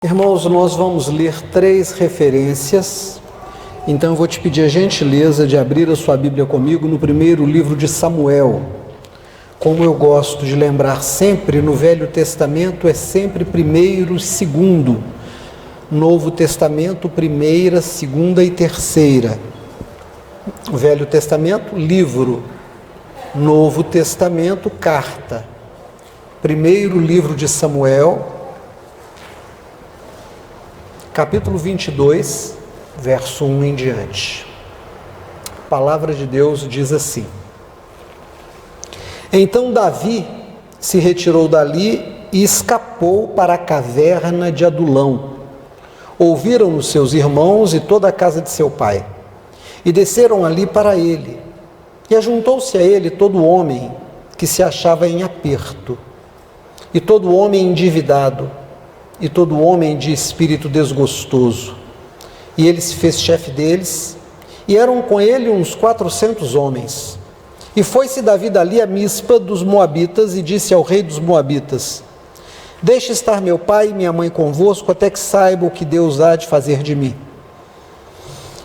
Irmãos, nós vamos ler 3 referências, então eu vou te pedir a gentileza de abrir a sua Bíblia comigo no primeiro livro de Samuel. Como eu gosto de lembrar sempre, no Velho Testamento é sempre primeiro e segundo, Novo Testamento, primeira, segunda e terceira. Velho Testamento, livro, Novo Testamento, carta. Primeiro livro de Samuel, capítulo 22, verso 1 em diante. A palavra de Deus diz assim: Então Davi se retirou dali e escapou para a caverna de Adulão. Ouviram-no seus irmãos e toda a casa de seu pai, e desceram ali para ele. E ajuntou-se a ele todo homem que se achava em aperto, e todo homem endividado, e todo homem de espírito desgostoso. E ele se fez chefe deles, e eram com ele uns 400 homens. E foi-se Davi dali a Mispa dos Moabitas, e disse ao rei dos Moabitas: Deixe estar meu pai e minha mãe convosco, até que saiba o que Deus há de fazer de mim.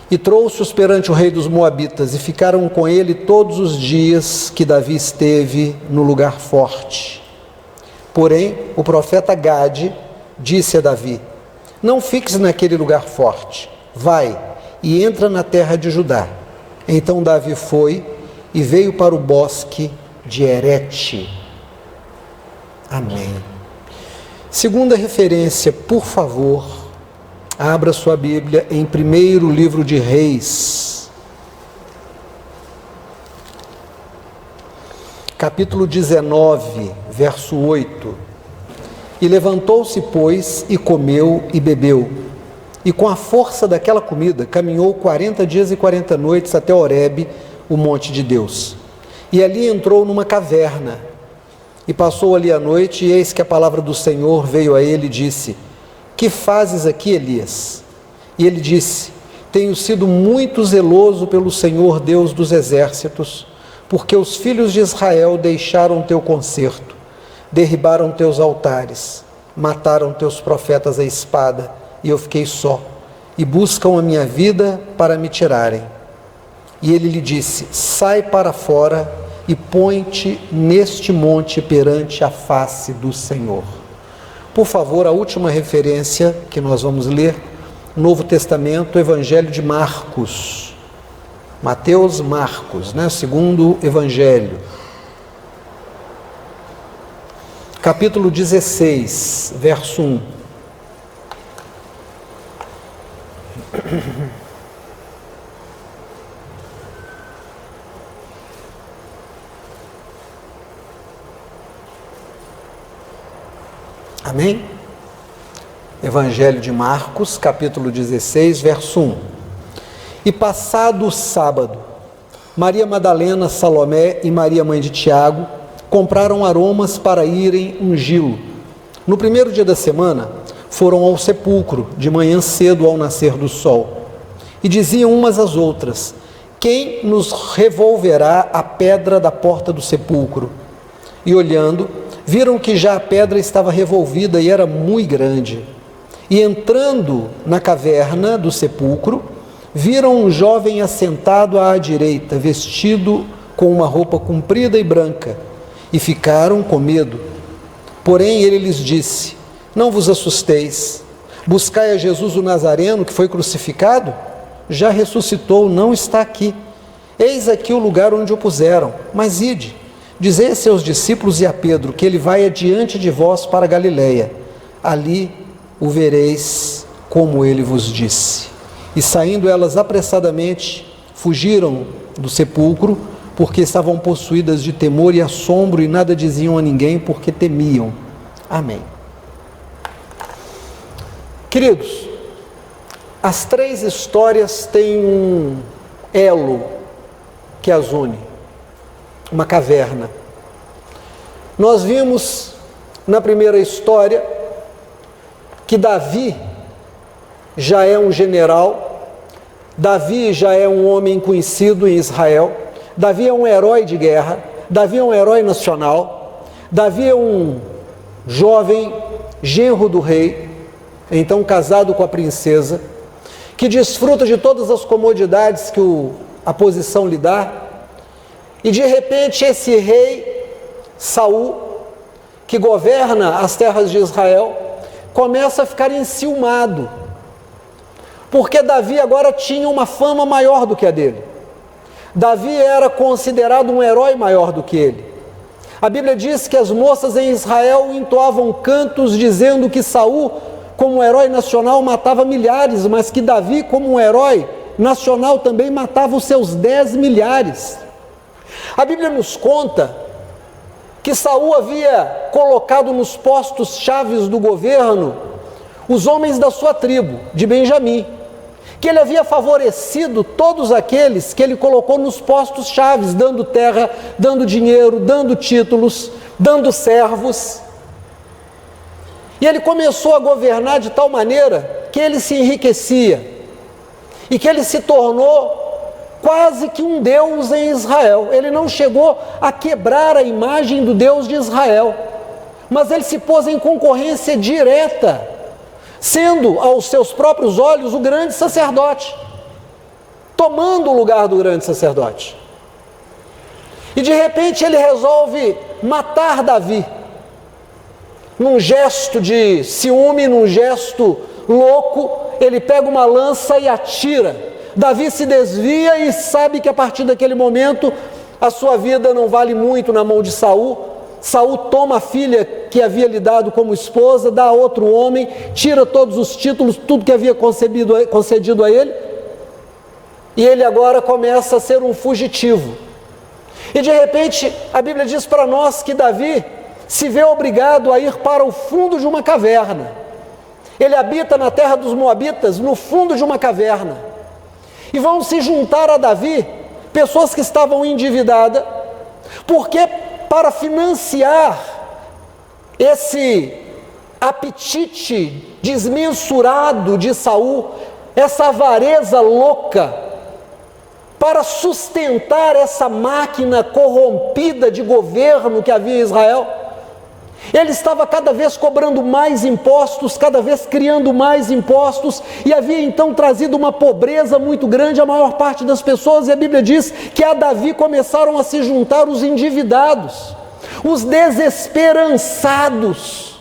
E trouxe-os perante o rei dos Moabitas, e ficaram com ele todos os dias que Davi esteve no lugar forte. Porém, o profeta Gade disse a Davi: Não fiques naquele lugar forte, vai e entra na terra de Judá. Então Davi foi e veio para o bosque de Herete. Amém. Segunda referência, por favor, abra sua Bíblia em primeiro livro de Reis, capítulo 19, verso 8. E levantou-se, pois, e comeu e bebeu, e com a força daquela comida caminhou 40 dias e 40 noites até Horebe, o monte de Deus. E ali entrou numa caverna, e passou ali a noite, e eis que a palavra do Senhor veio a ele e disse: Que fazes aqui, Elias? E ele disse: Tenho sido muito zeloso pelo Senhor Deus dos exércitos, porque os filhos de Israel deixaram teu concerto, derribaram teus altares, mataram teus profetas à espada, e eu fiquei só, e buscam a minha vida para me tirarem. E ele lhe disse: Sai para fora e põe-te neste monte perante a face do Senhor. Por favor, a última referência que nós vamos ler, Novo Testamento, Evangelho de Marcos. Mateus, Marcos, segundo Evangelho. Capítulo 16, verso 1. Amém? Evangelho de Marcos, capítulo 16, verso 1. E passado o sábado, Maria Madalena, Salomé e Maria, mãe de Tiago, compraram aromas para irem ungí-lo. No primeiro dia da semana, foram ao sepulcro, de manhã cedo ao nascer do sol. E diziam umas às outras: Quem nos revolverá a pedra da porta do sepulcro? E olhando, viram que já a pedra estava revolvida e era muito grande. E entrando na caverna do sepulcro, viram um jovem assentado à direita, vestido com uma roupa comprida e branca, e ficaram com medo. Porém ele lhes disse: Não vos assusteis, buscai a Jesus o Nazareno, que foi crucificado, já ressuscitou, não está aqui. Eis aqui o lugar onde o puseram, mas ide, dizei a seus discípulos e a Pedro, que ele vai adiante de vós para Galiléia, ali o vereis como ele vos disse. E saindo elas apressadamente, fugiram do sepulcro, porque estavam possuídas de temor e assombro, e nada diziam a ninguém, porque temiam. Amém. Queridos, as 3 histórias têm um elo que as une, uma caverna. Nós vimos na primeira história que Davi já é um general, Davi já é um homem conhecido em Israel, Davi é um herói de guerra, Davi é um herói nacional, Davi é um jovem genro do rei, então casado com a princesa, que desfruta de todas as comodidades que a posição lhe dá, e de repente esse rei, Saul, que governa as terras de Israel, começa a ficar enciumado, porque Davi agora tinha uma fama maior do que a dele. Davi era considerado um herói maior do que ele. A Bíblia diz que as moças em Israel entoavam cantos dizendo que Saul, como herói nacional, matava milhares, mas que Davi, como um herói nacional, também matava os seus 10 milhares. A Bíblia nos conta que Saul havia colocado nos postos chaves do governo os homens da sua tribo, de Benjamim, que ele havia favorecido todos aqueles que ele colocou nos postos chaves, dando terra, dando dinheiro, dando títulos, dando servos. E ele começou a governar de tal maneira que ele se enriquecia e que ele se tornou quase que um Deus em Israel. Ele não chegou a quebrar a imagem do Deus de Israel, mas ele se pôs em concorrência direta, sendo aos seus próprios olhos o grande sacerdote, tomando o lugar do grande sacerdote. E de repente ele resolve matar Davi, num gesto de ciúme, num gesto louco, ele pega uma lança e atira. Davi se desvia e sabe que a partir daquele momento a sua vida não vale muito na mão de Saul. Saul toma a filha que havia lhe dado como esposa, dá a outro homem, tira todos os títulos, tudo que havia concedido a ele, e ele agora começa a ser um fugitivo. E de repente a Bíblia diz para nós que Davi se vê obrigado a ir para o fundo de uma caverna. Ele habita na terra dos Moabitas, no fundo de uma caverna. E vão se juntar a Davi pessoas que estavam endividadas, porque para financiar esse apetite desmensurado de Saul, essa avareza louca, para sustentar essa máquina corrompida de governo que havia em Israel, ele estava cada vez cobrando mais impostos, cada vez criando mais impostos, e havia então trazido uma pobreza muito grande à maior parte das pessoas. E a Bíblia diz que a Davi começaram a se juntar os endividados, os desesperançados.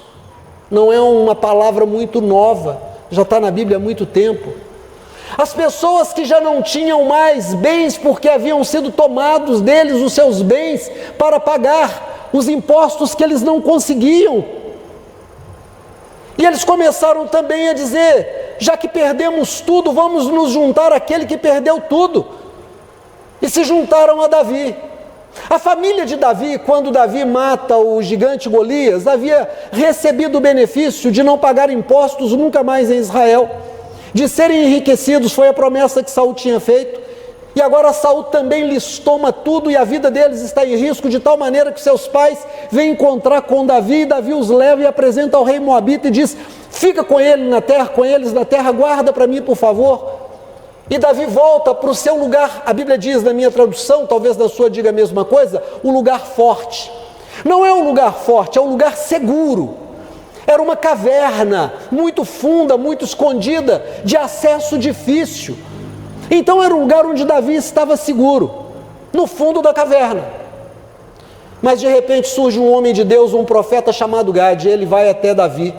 Não é uma palavra muito nova, já está na Bíblia há muito tempo. As pessoas que já não tinham mais bens porque haviam sido tomados deles os seus bens para pagar os impostos que eles não conseguiam. E eles começaram também a dizer: já que perdemos tudo, vamos nos juntar àquele que perdeu tudo. E se juntaram a Davi. A família de Davi, quando Davi mata o gigante Golias, havia recebido o benefício de não pagar impostos nunca mais em Israel, de serem enriquecidos. Foi a promessa que Saul tinha feito. E agora Saul também lhes toma tudo, e a vida deles está em risco, de tal maneira que seus pais vêm encontrar com Davi, e Davi os leva e apresenta ao rei Moabita e diz: fica com eles na terra, guarda para mim, por favor. E Davi volta para o seu lugar. A Bíblia diz, na minha tradução, talvez na sua diga a mesma coisa, o lugar forte. Não é um lugar forte, é um lugar seguro. Era uma caverna muito funda, muito escondida, de acesso difícil. Então era um lugar onde Davi estava seguro, no fundo da caverna. Mas de repente surge um homem de Deus, um profeta chamado Gade, e ele vai até Davi.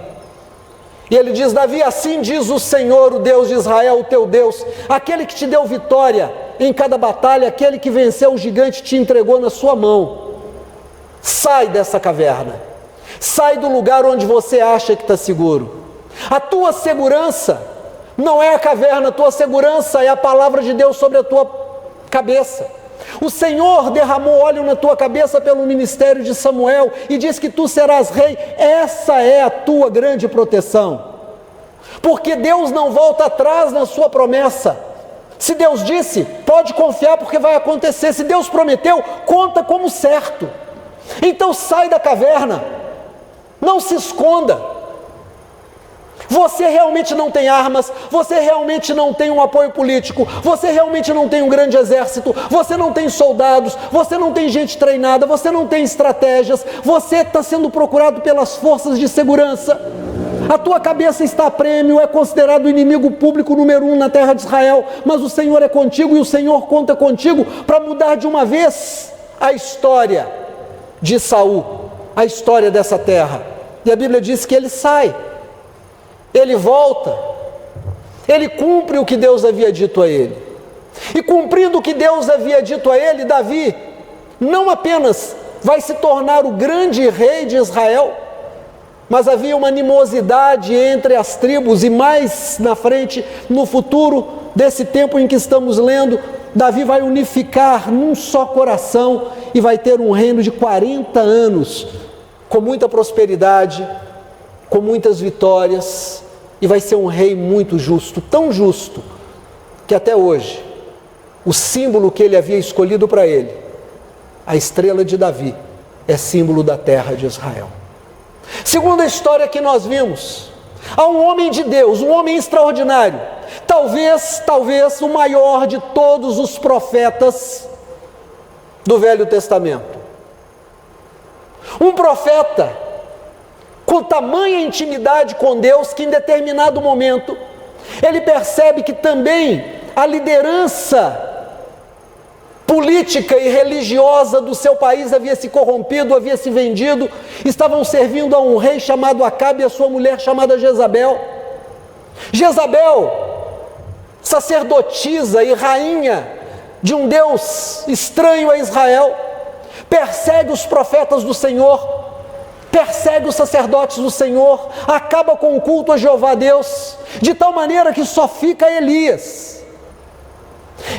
E ele diz: Davi, assim diz o Senhor, o Deus de Israel, o teu Deus, aquele que te deu vitória em cada batalha, aquele que venceu o gigante, te entregou na sua mão. Sai dessa caverna, sai do lugar onde você acha que está seguro. A tua segurança não é a caverna, a tua segurança é a palavra de Deus sobre a tua cabeça. O Senhor derramou óleo na tua cabeça pelo ministério de Samuel e diz que tu serás rei. Essa é a tua grande proteção, porque Deus não volta atrás na sua promessa. Se Deus disse, pode confiar, porque vai acontecer. Se Deus prometeu, conta como certo. Então sai da caverna, não se esconda. Você realmente não tem armas, você realmente não tem um apoio político, você realmente não tem um grande exército, você não tem soldados, você não tem gente treinada, você não tem estratégias, você está sendo procurado pelas forças de segurança. A tua cabeça está a prêmio, é considerado o inimigo público número 1 na terra de Israel, mas o Senhor é contigo e o Senhor conta contigo para mudar de uma vez a história de Saul, a história dessa terra. E a Bíblia diz que ele sai, ele volta, ele cumpre o que Deus havia dito a ele. E cumprindo o que Deus havia dito a ele, Davi não apenas vai se tornar o grande rei de Israel, mas havia uma animosidade entre as tribos, e mais na frente, no futuro desse tempo em que estamos lendo, Davi vai unificar num só coração e vai ter um reino de 40 anos, com muita prosperidade, com muitas vitórias, e vai ser um rei muito justo, tão justo, que até hoje, o símbolo que ele havia escolhido para ele, a estrela de Davi, é símbolo da terra de Israel. Segunda história que nós vimos, há um homem de Deus, um homem extraordinário, talvez o maior de todos os profetas do Velho Testamento. Um profeta com tamanha intimidade com Deus que em determinado momento ele percebe que também a liderança política e religiosa do seu país havia se corrompido, havia se vendido, estavam servindo a um rei chamado Acabe e a sua mulher chamada Jezabel. Jezabel, sacerdotisa e rainha de um Deus estranho a Israel, persegue os profetas do Senhor, persegue os sacerdotes do Senhor, acaba com o culto a Jeová Deus, de tal maneira que só fica Elias.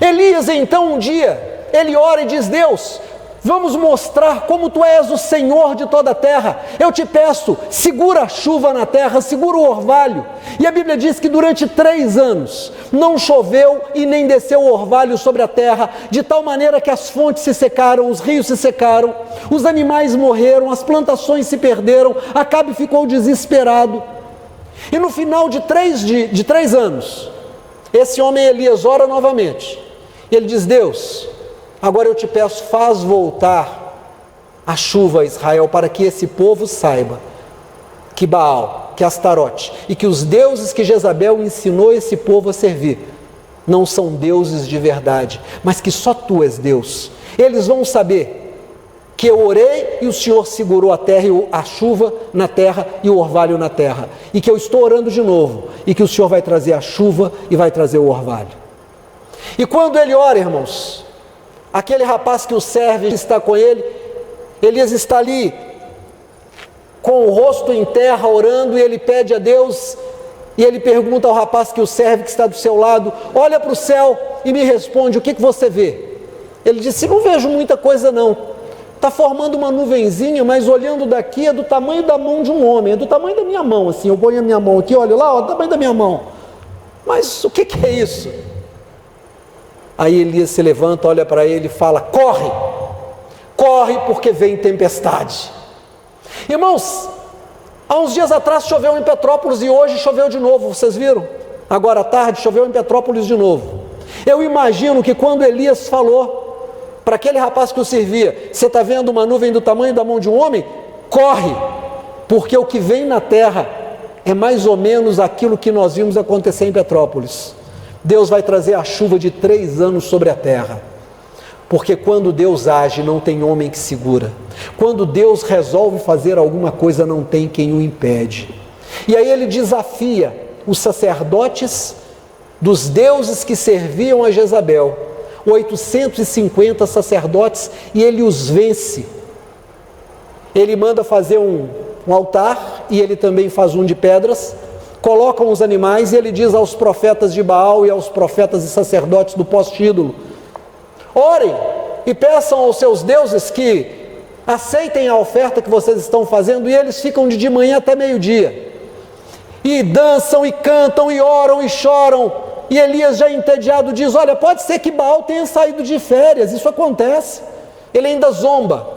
Elias então um dia, ele ora e diz: Deus, vamos mostrar como Tu és o Senhor de toda a terra, eu te peço, segura a chuva na terra, segura o orvalho. E a Bíblia diz que durante 3 anos não choveu e nem desceu o orvalho sobre a terra, de tal maneira que as fontes se secaram, os rios se secaram, os animais morreram, as plantações se perderam. Acabe ficou desesperado, e no final de 3 anos, esse homem Elias ora novamente, e ele diz: Deus, agora eu te peço, faz voltar a chuva a Israel, para que esse povo saiba que Baal, que Astarote e que os deuses que Jezabel ensinou esse povo a servir não são deuses de verdade, mas que só Tu és Deus. Eles vão saber que eu orei e o Senhor segurou a terra, a chuva na terra e o orvalho na terra, e que eu estou orando de novo, e que o Senhor vai trazer a chuva e vai trazer o orvalho. E quando ele ora, irmãos, aquele rapaz que o serve está com ele, Elias está ali, com o rosto em terra, orando, e ele pede a Deus, e ele pergunta ao rapaz que o serve, que está do seu lado: olha para o céu e me responde, o que você vê? Ele disse: não vejo muita coisa não, está formando uma nuvenzinha, mas olhando daqui é do tamanho da mão de um homem, é do tamanho da minha mão, assim, eu ponho a minha mão aqui, olha lá, ó, do tamanho da minha mão, mas o que é isso? Aí Elias se levanta, olha para ele e fala: corre, corre, porque vem tempestade. Irmãos, há uns dias atrás choveu em Petrópolis e hoje choveu de novo, vocês viram? Agora à tarde choveu em Petrópolis de novo. Eu imagino que quando Elias falou para aquele rapaz que o servia: você está vendo uma nuvem do tamanho da mão de um homem? Corre, porque o que vem na terra é mais ou menos aquilo que nós vimos acontecer em Petrópolis. Deus vai trazer a chuva de 3 anos sobre a terra, porque quando Deus age não tem homem que segura, quando Deus resolve fazer alguma coisa não tem quem o impede. E aí ele desafia os sacerdotes dos deuses que serviam a Jezabel, 850 sacerdotes, e ele os vence. Ele manda fazer um altar, e ele também faz um de pedras, colocam os animais, e ele diz aos profetas de Baal e aos profetas e sacerdotes do poste-ídolo: orem e peçam aos seus deuses que aceitem a oferta que vocês estão fazendo. E eles ficam de manhã até meio-dia, e dançam e cantam e oram e choram. E Elias, já entediado, diz: olha, pode ser que Baal tenha saído de férias, isso acontece. Ele ainda zomba: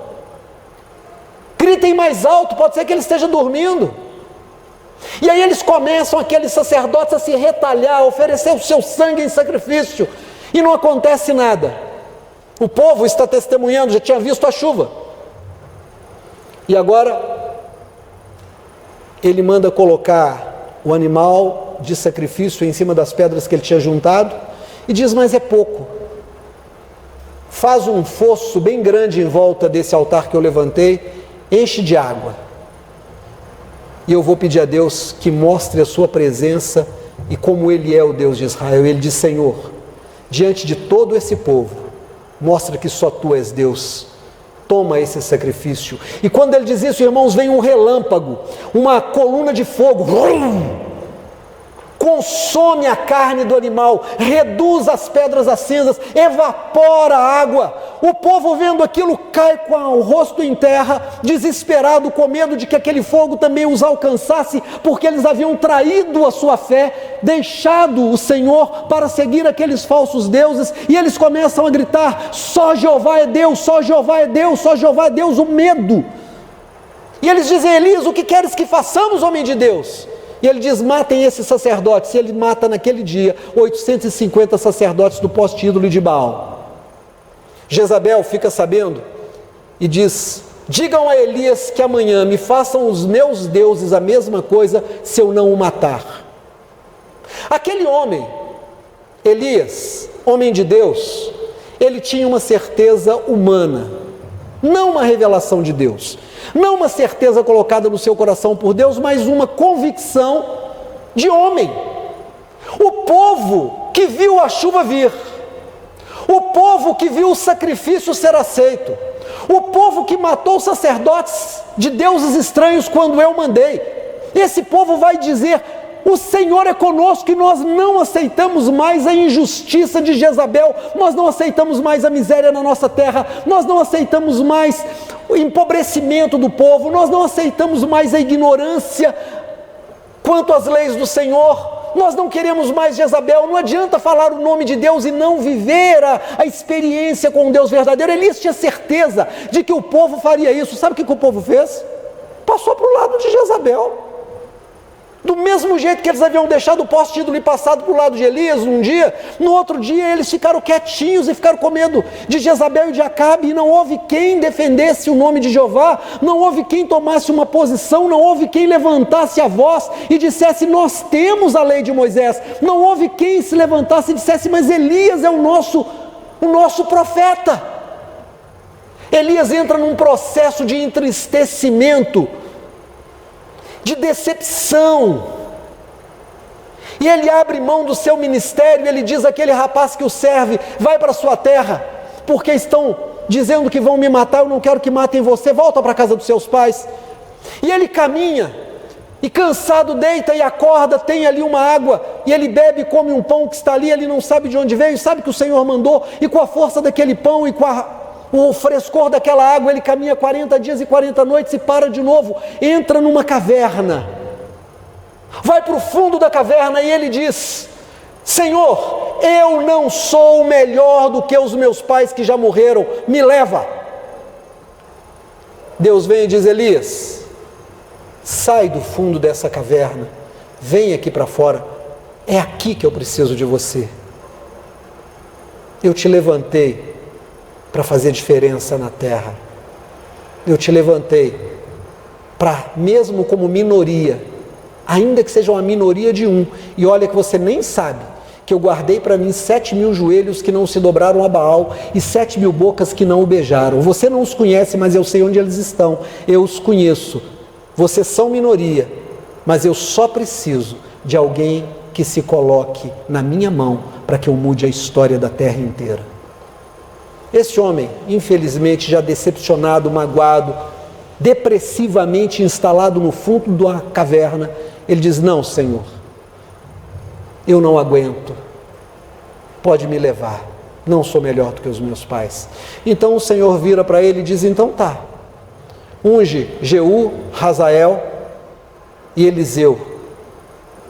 gritem mais alto, pode ser que ele esteja dormindo. E aí eles começam, aqueles sacerdotes, a se retalhar, a oferecer o seu sangue em sacrifício, e não acontece nada. O povo está testemunhando, já tinha visto a chuva. E agora ele manda colocar o animal de sacrifício em cima das pedras que ele tinha juntado e diz: mas é pouco. Faz um fosso bem grande em volta desse altar que eu levantei, enche de água. E eu vou pedir a Deus que mostre a sua presença e como Ele é o Deus de Israel. Ele diz: Senhor, diante de todo esse povo, mostra que só Tu és Deus. Toma esse sacrifício. E quando ele diz isso, irmãos, vem um relâmpago, uma coluna de fogo, consome a carne do animal, reduz as pedras a cinzas, evapora a água. O povo, vendo aquilo, cai com o rosto em terra, desesperado, com medo de que aquele fogo também os alcançasse, porque eles haviam traído a sua fé, deixado o Senhor para seguir aqueles falsos deuses, e eles começam a gritar: só Jeová é Deus, só Jeová é Deus, só Jeová é Deus. O medo. E eles dizem: Elias, o que queres que façamos, homem de Deus? E ele diz: matem esses sacerdotes. E ele mata naquele dia 850 sacerdotes do poste ídolo de Baal. Jezabel fica sabendo e diz: digam a Elias que amanhã me façam os meus deuses a mesma coisa se eu não o matar. Aquele homem, Elias, homem de Deus, ele tinha uma certeza humana, não uma revelação de Deus, não uma certeza colocada no seu coração por Deus, mas uma convicção de homem. O povo que viu a chuva vir, o povo que viu o sacrifício ser aceito, o povo que matou sacerdotes de deuses estranhos quando eu mandei, esse povo vai dizer: o Senhor é conosco, e nós não aceitamos mais a injustiça de Jezabel, nós não aceitamos mais a miséria na nossa terra, nós não aceitamos mais o empobrecimento do povo, nós não aceitamos mais a ignorância quanto às leis do Senhor, nós não queremos mais Jezabel. Não adianta falar o nome de Deus e não viver a experiência com o Deus verdadeiro. Elias tinha certeza de que o povo faria isso. Sabe o que o povo fez? Passou para o lado de Jezabel. Do mesmo jeito que eles haviam deixado o poste ídolo e passado para o lado de Elias um dia, no outro dia eles ficaram quietinhos e ficaram com medo de Jezabel e de Acabe, e não houve quem defendesse o nome de Jeová, não houve quem tomasse uma posição, não houve quem levantasse a voz e dissesse: nós temos a lei de Moisés. Não houve quem se levantasse e dissesse: mas Elias é o nosso profeta. Elias entra num processo de entristecimento, de decepção, e ele abre mão do seu ministério. Ele diz àquele rapaz que o serve: vai para a sua terra, porque estão dizendo que vão me matar, eu não quero que matem você, volta para a casa dos seus pais. E ele caminha, e cansado deita e acorda, tem ali uma água, e ele bebe e come um pão que está ali, ele não sabe de onde veio, sabe que o Senhor mandou, e com a força daquele pão e com o frescor daquela água, ele caminha 40 dias e 40 noites e para de novo, entra numa caverna, vai para o fundo da caverna e ele diz: Senhor, eu não sou melhor do que os meus pais que já morreram, me leva. Deus vem e diz: Elias, sai do fundo dessa caverna, vem aqui para fora, é aqui que eu preciso de você. Eu te levantei para fazer diferença na terra. Eu te levantei para, mesmo como minoria, ainda que seja uma minoria de um, e olha que você nem sabe, que eu guardei para mim 7.000 joelhos que não se dobraram a Baal, e 7.000 bocas que não o beijaram. Você não os conhece, mas eu sei onde eles estão, eu os conheço. Vocês são minoria, mas eu só preciso de alguém que se coloque na minha mão, para que eu mude a história da terra inteira. Esse homem, infelizmente, já decepcionado, magoado, depressivamente instalado no fundo da caverna, ele diz: não, Senhor, eu não aguento, pode me levar, não sou melhor do que os meus pais. Então o Senhor vira para ele e diz: então tá, unge Jeú, Hazael e Eliseu,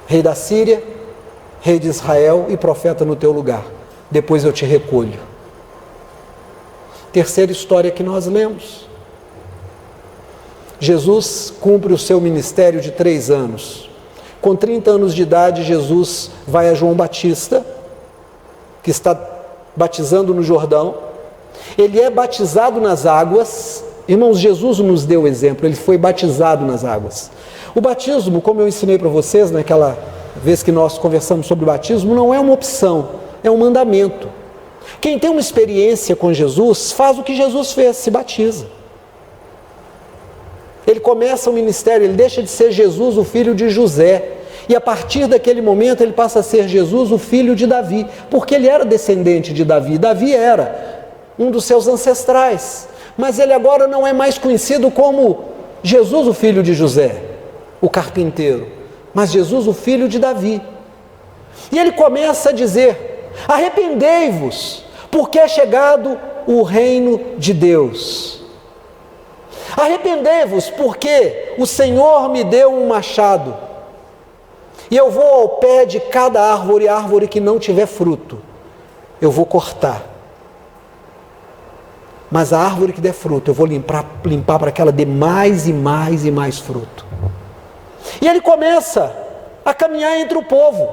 rei da Síria, rei de Israel e profeta no teu lugar, depois eu te recolho. Terceira história que nós lemos. Jesus cumpre o seu ministério de 3 anos. Com 30 anos de idade, Jesus vai a João Batista, que está batizando no Jordão. Ele é batizado nas águas. Irmãos, Jesus nos deu exemplo, ele foi batizado nas águas. O batismo, como eu ensinei para vocês naquela vez que nós conversamos sobre o batismo, não é uma opção, é um mandamento. Quem tem uma experiência com Jesus, faz o que Jesus fez, se batiza. Ele começa o ministério, ele deixa de ser Jesus, o filho de José, e a partir daquele momento ele passa a ser Jesus, o filho de Davi, porque ele era descendente de Davi. Davi era um dos seus ancestrais, mas ele agora não é mais conhecido como Jesus, o filho de José, o carpinteiro, mas Jesus, o filho de Davi. E ele começa a dizer: arrependei-vos, porque é chegado o reino de Deus. Arrependei-vos, porque o Senhor me deu um machado, e eu vou ao pé de cada árvore que não tiver fruto, eu vou cortar. Mas a árvore que der fruto, eu vou limpar para que ela dê mais e mais e mais fruto. E ele começa a caminhar entre o povo.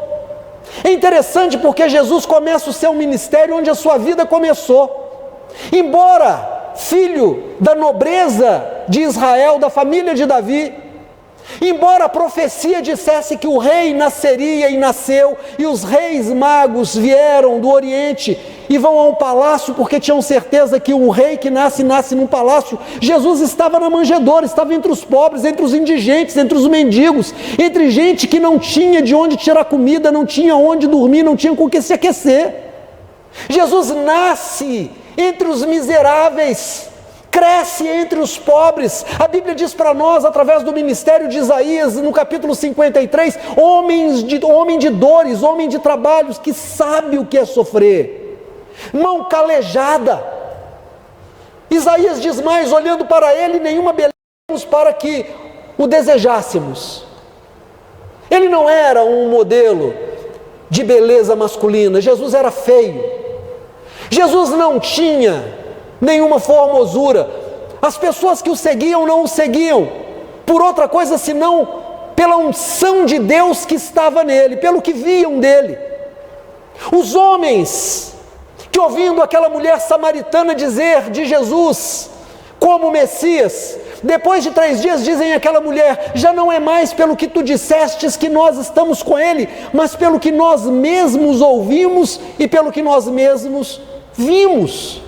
É interessante porque Jesus começa o seu ministério onde a sua vida começou. Embora filho da nobreza de Israel, da família de Davi, embora a profecia dissesse que o rei nasceria e nasceu, e os reis magos vieram do Oriente e vão a um palácio porque tinham certeza que um rei que nasce num palácio, Jesus estava na manjedoura, estava entre os pobres, entre os indigentes, entre os mendigos, entre gente que não tinha de onde tirar comida, não tinha onde dormir, não tinha com o que se aquecer. Jesus nasce entre os miseráveis, cresce entre os pobres. A Bíblia diz para nós, através do ministério de Isaías, no capítulo 53, homem de dores, homem de trabalhos, que sabe o que é sofrer, mão calejada. Isaías diz mais: olhando para ele, nenhuma beleza para que o desejássemos. Ele não era um modelo de beleza masculina, Jesus era feio. Jesus não tinha nenhuma formosura. As pessoas que o seguiam não o seguiam por outra coisa senão pela unção de Deus que estava nele, pelo que viam dele. Os homens que, ouvindo aquela mulher samaritana dizer de Jesus como Messias, depois de 3 dias dizem àquela mulher: já não é mais pelo que tu dissestes que nós estamos com ele, mas pelo que nós mesmos ouvimos e pelo que nós mesmos vimos.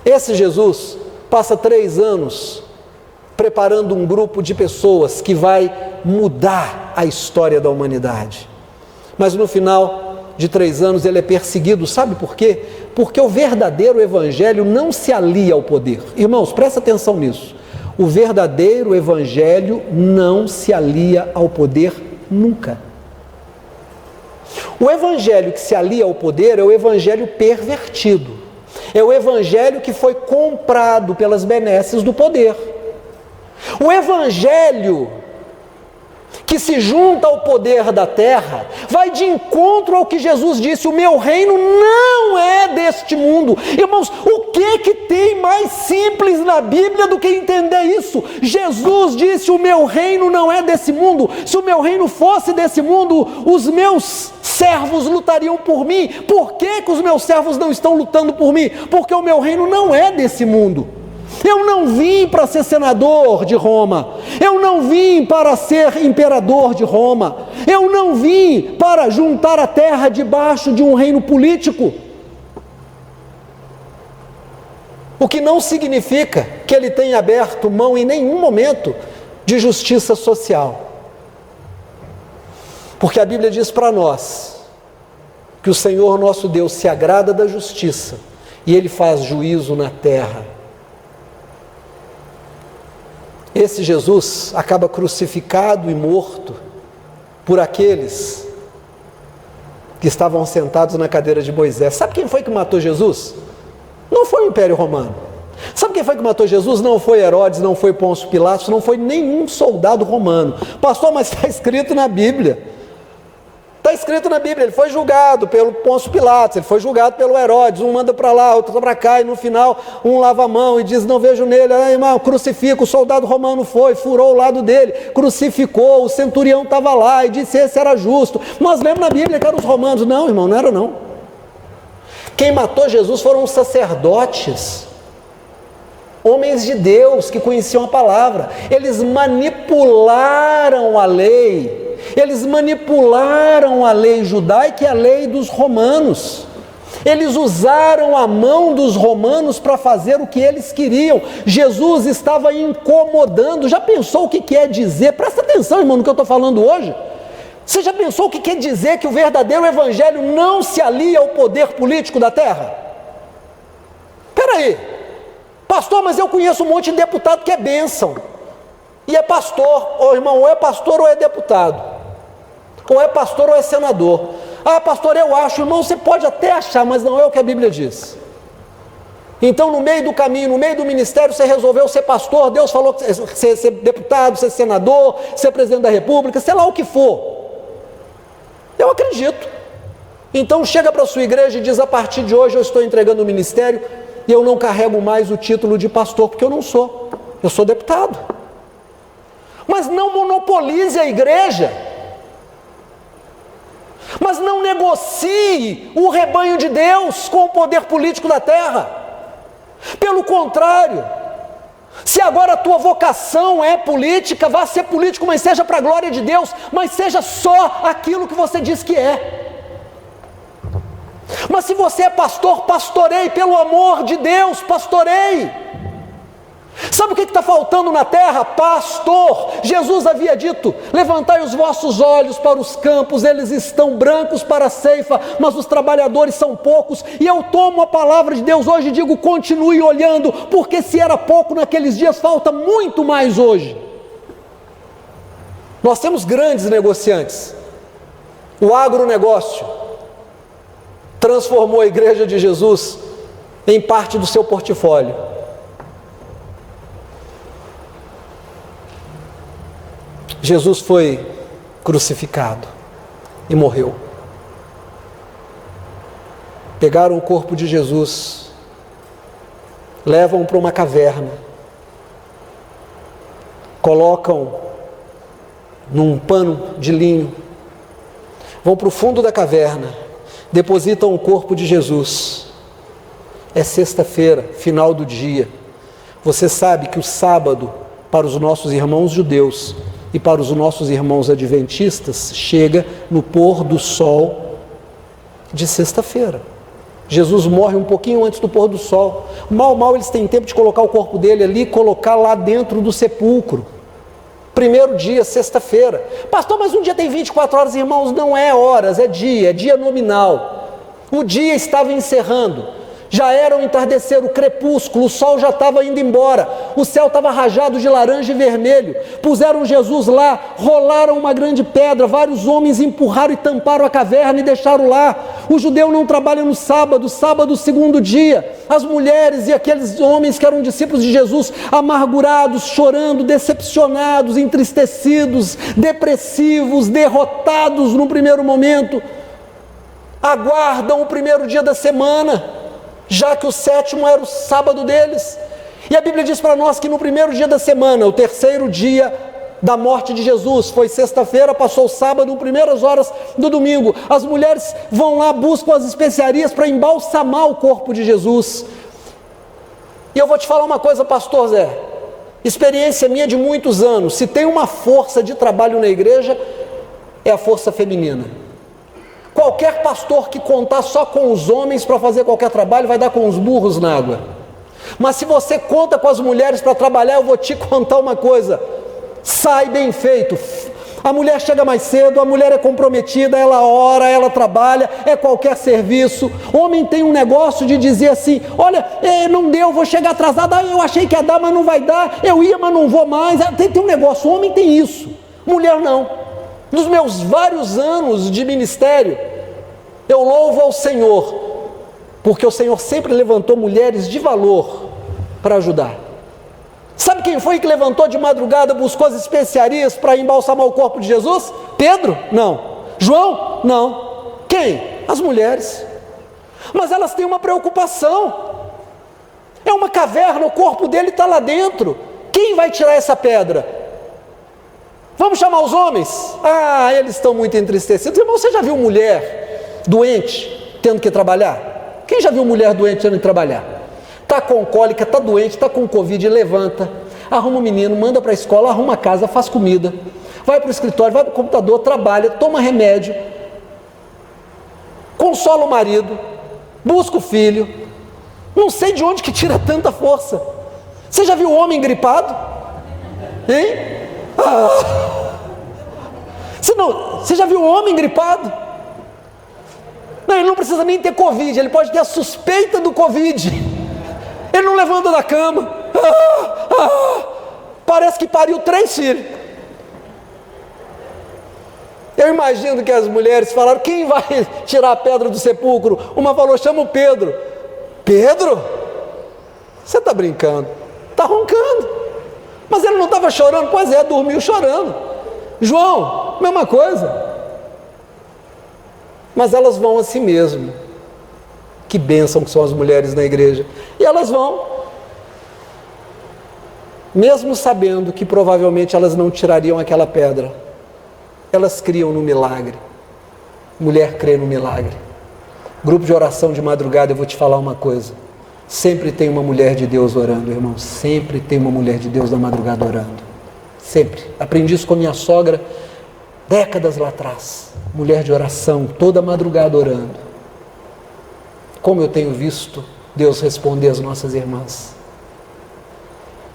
Esse Jesus passa 3 anos preparando um grupo de pessoas que vai mudar a história da humanidade. Mas no final de 3 anos ele é perseguido. Sabe por quê? Porque o verdadeiro evangelho não se alia ao poder. Irmãos, presta atenção nisso. O verdadeiro evangelho não se alia ao poder nunca. O evangelho que se alia ao poder é o evangelho pervertido. É o evangelho que foi comprado pelas benesses do poder. O evangelho que se junta ao poder da terra vai de encontro ao que Jesus disse: o meu reino não é deste mundo. Irmãos, o que tem mais simples na Bíblia do que entender isso? Jesus disse: o meu reino não é desse mundo. Se o meu reino fosse desse mundo, os meus servos lutariam por mim. Por que os meus servos não estão lutando por mim? Porque o meu reino não é desse mundo. Eu não vim para ser senador de Roma, eu não vim para ser imperador de Roma, eu não vim para juntar a terra debaixo de um reino político. O que não significa que ele tenha aberto mão em nenhum momento de justiça social. Porque a Bíblia diz para nós que o Senhor nosso Deus se agrada da justiça e Ele faz juízo na terra. Esse Jesus acaba crucificado e morto por aqueles que estavam sentados na cadeira de Moisés. Sabe quem foi que matou Jesus? Não foi o Império Romano. Sabe quem foi que matou Jesus? Não foi Herodes, não foi Pôncio Pilatos, não foi nenhum soldado romano. Pastor, mas está escrito na Bíblia. Está escrito na Bíblia, ele foi julgado pelo Pôncio Pilatos, ele foi julgado pelo Herodes, um manda para lá, outro para cá, e no final um lava a mão e diz: não vejo nele, irmão, crucifica. O soldado romano foi, furou o lado dele, crucificou, o centurião estava lá e disse: esse era justo. Nós lemos na Bíblia que eram os romanos. Não, irmão, não era não. Quem matou Jesus foram os sacerdotes, homens de Deus que conheciam a palavra. Eles manipularam a lei, eles manipularam a lei judaica e a lei dos romanos. Eles usaram a mão dos romanos para fazer o que eles queriam. Jesus estava incomodando. Já pensou o que quer dizer? Presta atenção, irmão, no que eu estou falando hoje. Você já pensou o que quer dizer que o verdadeiro evangelho não se alia ao poder político da terra? Espera aí, pastor, mas eu conheço um monte de deputado que é bênção, e é pastor. Ô irmão, ou é pastor ou é deputado, ou é pastor ou é senador. Ah, pastor, eu acho. Irmão, você pode até achar, mas não é o que a Bíblia diz. Então, no meio do caminho, no meio do ministério, você resolveu ser pastor, Deus falou que você ser deputado, ser senador, ser presidente da república, sei lá o que for. Eu acredito. Então chega para a sua igreja e diz: a partir de hoje eu estou entregando o ministério e eu não carrego mais o título de pastor, porque eu não sou, eu sou deputado. Mas não monopolize a igreja, mas não negocie o rebanho de Deus com o poder político da terra. Pelo contrário, se agora a tua vocação é política, vá ser político, mas seja para a glória de Deus, mas seja só aquilo que você diz que é. Mas se você é pastor, pastoreie, pelo amor de Deus, pastoreie. Sabe o que está faltando na terra? Pastor. Jesus havia dito: levantai os vossos olhos para os campos, eles estão brancos para a ceifa, mas os trabalhadores são poucos. E eu tomo a palavra de Deus hoje e digo: continue olhando, porque se era pouco naqueles dias, falta muito mais hoje. Nós temos grandes negociantes. O agronegócio transformou a igreja de Jesus em parte do seu portfólio. Jesus foi crucificado e morreu. Pegaram o corpo de Jesus, levam para uma caverna, colocam num pano de linho, vão para o fundo da caverna, depositam o corpo de Jesus. É sexta-feira, final do dia. Você sabe que o sábado, para os nossos irmãos judeus e para os nossos irmãos adventistas, chega no pôr do sol de sexta-feira. Jesus morre um pouquinho antes do pôr do sol. Mal eles têm tempo de colocar o corpo dele ali e colocar lá dentro do sepulcro. Primeiro dia, sexta-feira. Pastor, mas um dia tem 24 horas, irmãos, não é horas, é dia nominal. O dia estava encerrando. Já era o entardecer, o crepúsculo, o sol já estava indo embora, o céu estava rajado de laranja e vermelho. Puseram Jesus lá, rolaram uma grande pedra, vários homens empurraram e tamparam a caverna e deixaram lá. O judeu não trabalha no sábado, segundo dia. As mulheres e aqueles homens que eram discípulos de Jesus, amargurados, chorando, decepcionados, entristecidos, depressivos, derrotados no primeiro momento, aguardam o primeiro dia da semana, já que o sétimo era o sábado deles. E a Bíblia diz para nós que no primeiro dia da semana, o terceiro dia da morte de Jesus, foi sexta-feira, passou o sábado, primeiras horas do domingo, as mulheres vão lá, buscam as especiarias para embalsamar o corpo de Jesus. E eu vou te falar uma coisa, pastor Zé, experiência minha de muitos anos: se tem uma força de trabalho na igreja, é a força feminina. Qualquer pastor que contar só com os homens para fazer qualquer trabalho vai dar com os burros na água. Mas se você conta com as mulheres para trabalhar, eu vou te contar uma coisa: sai bem feito. A mulher chega mais cedo, a mulher é comprometida, ela ora, ela trabalha, é qualquer serviço. Homem tem um negócio de dizer assim: olha, não deu, vou chegar atrasado, eu achei que ia dar, mas não vai dar, eu ia, mas não vou mais. Tem um negócio, o homem tem isso, mulher não. Nos meus vários anos de ministério, eu louvo ao Senhor, porque o Senhor sempre levantou mulheres de valor para ajudar. Sabe quem foi que levantou de madrugada, buscou as especiarias para embalsamar o corpo de Jesus? Pedro? Não. João? Não. Quem? As mulheres. Mas elas têm uma preocupação. É uma caverna, o corpo dele está lá dentro. Quem vai tirar essa pedra? Vamos chamar os homens? Ah, eles estão muito entristecidos. Irmão, você já viu mulher doente tendo que trabalhar? Quem já viu mulher doente tendo que trabalhar? Está com cólica, está doente, está com Covid, levanta, arruma um menino, manda para a escola, arruma a casa, faz comida, vai para o escritório, vai para o computador, trabalha, toma remédio, consola o marido, busca o filho. Não sei de onde que tira tanta força. Você já viu o homem gripado? Hein? Você já viu o homem gripado? Não, ele não precisa nem ter Covid, ele pode ter a suspeita do Covid. Ele não levanta da cama. Parece que pariu 3 filhos. Eu imagino que as mulheres falaram: quem vai tirar a pedra do sepulcro? Uma falou: chama o Pedro. Pedro? Você está brincando? Está roncando. Mas ele não estava chorando? Pois é, dormiu chorando. João, mesma coisa. Mas elas vão a si mesmo. Que bênção que são as mulheres na igreja. E elas vão, mesmo sabendo que provavelmente elas não tirariam aquela pedra, elas criam no milagre. Mulher crê no milagre. Grupo de oração de madrugada, eu vou te falar uma coisa: sempre tem uma mulher de Deus orando, irmão. Sempre tem uma mulher de Deus na madrugada orando. Sempre. Aprendi isso com a minha sogra décadas lá atrás. Mulher de oração, toda madrugada orando. Como eu tenho visto Deus responder às nossas irmãs.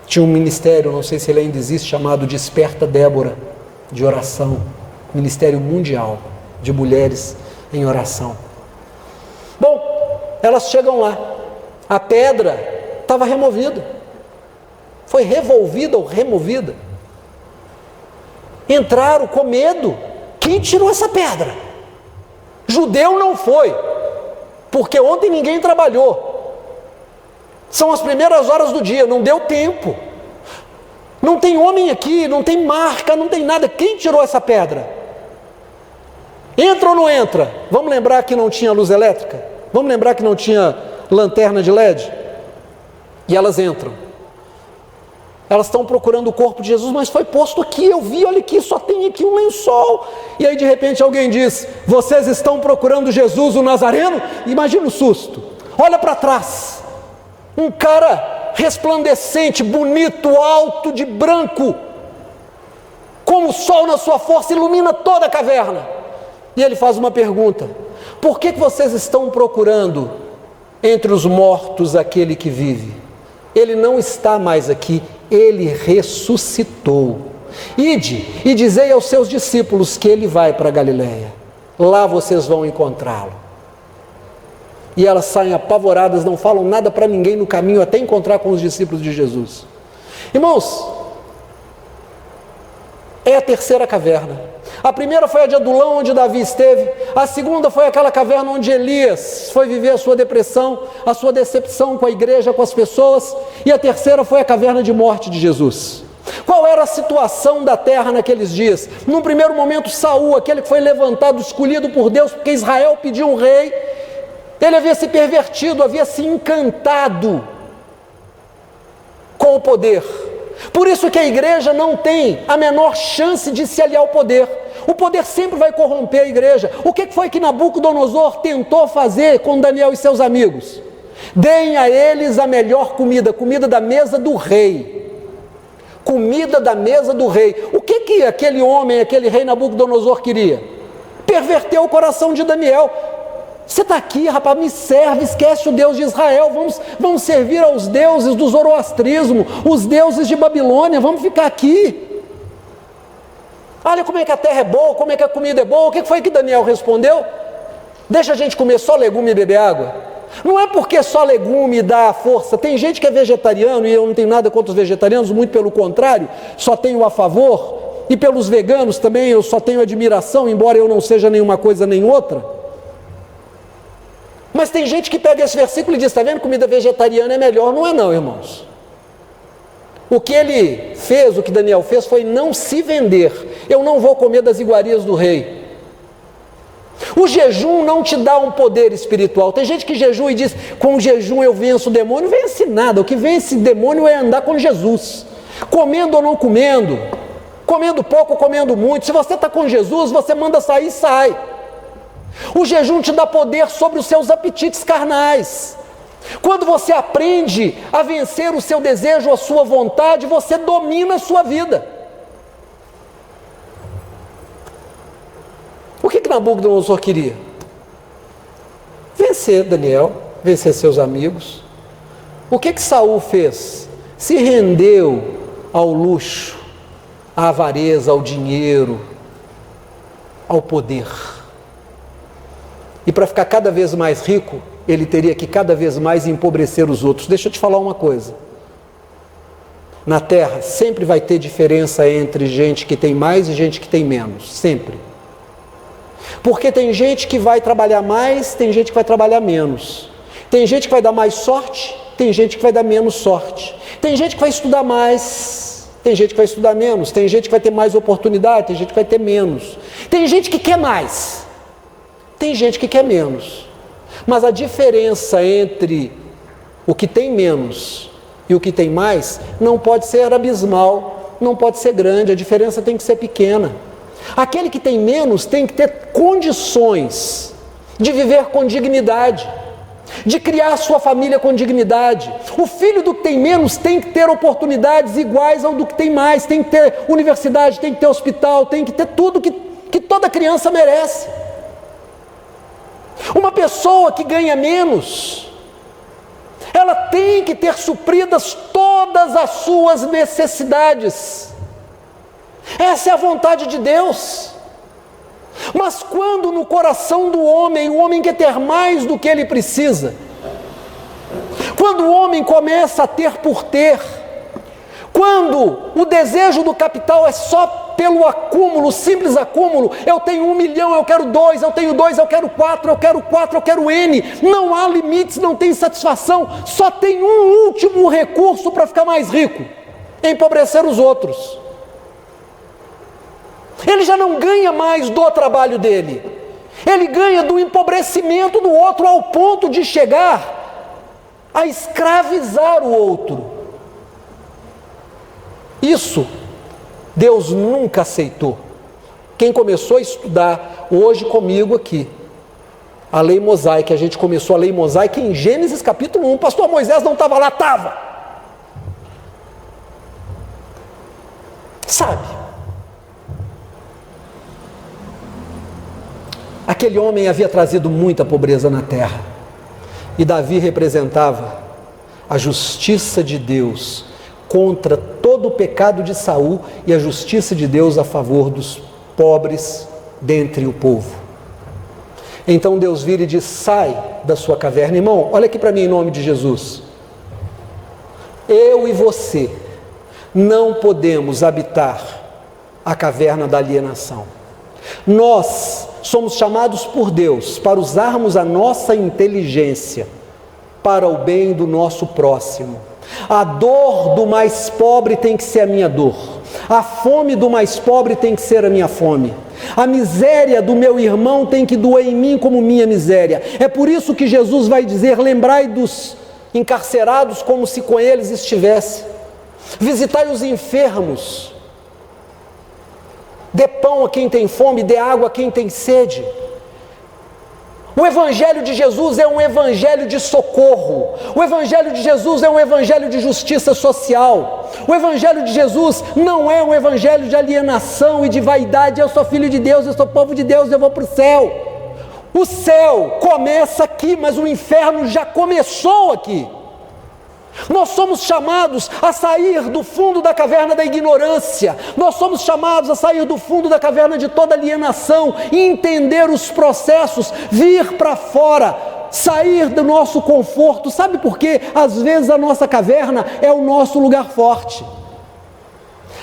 Tinha um ministério, não sei se ele ainda existe, chamado Desperta Débora, de oração. Ministério mundial de mulheres em oração. Bom, elas chegam lá. A pedra estava removida. Foi revolvida ou removida. Entraram com medo. Quem tirou essa pedra? Judeu não foi, porque ontem ninguém trabalhou. São as primeiras horas do dia, não deu tempo. Não tem homem aqui, não tem marca, não tem nada. Quem tirou essa pedra? Entra ou não entra? Vamos lembrar que não tinha luz elétrica? Vamos lembrar que não tinha lanterna de LED? E elas entram. Elas estão procurando o corpo de Jesus, mas foi posto aqui, eu vi, olha aqui, só tem aqui um lençol. E aí de repente alguém diz: vocês estão procurando Jesus o Nazareno? Imagina o susto. Olha para trás, um cara resplandecente, bonito, alto, de branco, como o sol na sua força, ilumina toda a caverna. E ele faz uma pergunta: por que vocês estão procurando entre os mortos aquele que vive? Ele não está mais aqui, ele ressuscitou. Ide e dizei aos seus discípulos que ele vai para Galiléia, lá vocês vão encontrá-lo. E elas saem apavoradas, não falam nada para ninguém no caminho, até encontrar com os discípulos de Jesus. Irmãos, é a terceira caverna. A primeira foi a de Adulão, onde Davi esteve. A segunda foi aquela caverna onde Elias foi viver a sua depressão, a sua decepção com a igreja, com as pessoas. E a terceira foi a caverna de morte de Jesus. Qual era a situação da terra naqueles dias? Num primeiro momento, Saul, aquele que foi levantado, escolhido por Deus, porque Israel pediu um rei, ele havia se pervertido, havia se encantado com o poder. Por isso que a igreja não tem a menor chance de se aliar ao poder. O poder sempre vai corromper a igreja. O que foi que Nabucodonosor tentou fazer com Daniel e seus amigos? Deem a eles a melhor comida, comida da mesa do rei. Comida da mesa do rei. O que aquele homem, aquele rei Nabucodonosor queria? Perverter o coração de Daniel. Você está aqui, rapaz, me serve, esquece o Deus de Israel, vamos servir aos deuses do zoroastrismo, os deuses de Babilônia, vamos ficar aqui. Olha como é que a terra é boa, como é que a comida é boa. O que foi que Daniel respondeu? Deixa a gente comer só legume e beber água. Não é porque só legume dá força. Tem gente que é vegetariano, e eu não tenho nada contra os vegetarianos, muito pelo contrário, só tenho a favor. E pelos veganos também eu só tenho admiração, embora eu não seja nenhuma coisa nem outra. Mas tem gente que pega esse versículo e diz: está vendo, comida vegetariana é melhor. Não é não, irmãos. O que ele fez, o que Daniel fez, foi não se vender. Eu não vou comer das iguarias do rei. O jejum não te dá um poder espiritual. Tem gente que jejua e diz: com o jejum eu venço o demônio. Não vence nada. O que vence demônio é andar com Jesus, comendo ou não comendo, comendo pouco ou comendo muito. Se você está com Jesus, você manda sair, sai. O jejum te dá poder sobre os seus apetites carnais. Quando você aprende a vencer o seu desejo, a sua vontade, você domina a sua vida. O que Nabucodonosor queria? Vencer Daniel, vencer seus amigos. O que Saul fez? Se rendeu ao luxo, à avareza, ao dinheiro, ao poder. E para ficar cada vez mais rico, ele teria que cada vez mais empobrecer os outros. Deixa eu te falar uma coisa. Na terra sempre vai ter diferença entre gente que tem mais e gente que tem menos, sempre. Porque tem gente que vai trabalhar mais, tem gente que vai trabalhar menos. Tem gente que vai dar mais sorte, tem gente que vai dar menos sorte. Tem gente que vai estudar mais, tem gente que vai estudar menos. Tem gente que vai ter mais oportunidade, tem gente que vai ter menos. Tem gente que quer mais, tem gente que quer menos. Mas a diferença entre o que tem menos e o que tem mais não pode ser abismal, não pode ser grande, a diferença tem que ser pequena. Aquele que tem menos tem que ter condições de viver com dignidade, de criar sua família com dignidade. O filho do que tem menos tem que ter oportunidades iguais ao do que tem mais, tem que ter universidade, tem que ter hospital, tem que ter tudo que toda criança merece. Uma pessoa que ganha menos, ela tem que ter supridas todas as suas necessidades. Essa é a vontade de Deus. Mas quando no coração do homem, o homem quer ter mais do que ele precisa, quando o homem começa a ter por ter, quando o desejo do capital é só pelo acúmulo, simples acúmulo, eu tenho 1 milhão, eu quero 2, eu tenho 2, eu quero 4, eu quero 4, eu quero N, não há limites, não tem satisfação, só tem um último recurso para ficar mais rico: empobrecer os outros. Ele já não ganha mais do trabalho dele, ele ganha do empobrecimento do outro, ao ponto de chegar a escravizar o outro. Isso Deus nunca aceitou. Quem começou a estudar hoje comigo aqui a lei mosaica, a gente começou a lei mosaica em Gênesis capítulo 1, pastor Moisés não estava lá? Estava. Sabe, aquele homem havia trazido muita pobreza na terra, e Davi representava a justiça de Deus contra todo o pecado de Saul e a justiça de Deus a favor dos pobres dentre o povo. Então Deus vira e diz: sai da sua caverna. Irmão, olha aqui para mim em nome de Jesus. Eu e você não podemos habitar a caverna da alienação. Nós somos chamados por Deus para usarmos a nossa inteligência para o bem do nosso próximo. A dor do mais pobre tem que ser a minha dor. A fome do mais pobre tem que ser a minha fome. A miséria do meu irmão tem que doer em mim como minha miséria. É por isso que Jesus vai dizer: lembrai dos encarcerados como se com eles estivesse. Visitai os enfermos. Dê pão a quem tem fome, dê água a quem tem sede. O Evangelho de Jesus é um evangelho de socorro. O Evangelho de Jesus é um evangelho de justiça social. O Evangelho de Jesus não é um evangelho de alienação e de vaidade. Eu sou filho de Deus, eu sou povo de Deus, eu vou para o céu. O céu começa aqui, mas o inferno já começou aqui. Nós somos chamados a sair do fundo da caverna da ignorância, nós somos chamados a sair do fundo da caverna de toda alienação e entender os processos, vir para fora, sair do nosso conforto. Sabe por quê? Às vezes a nossa caverna é o nosso lugar forte.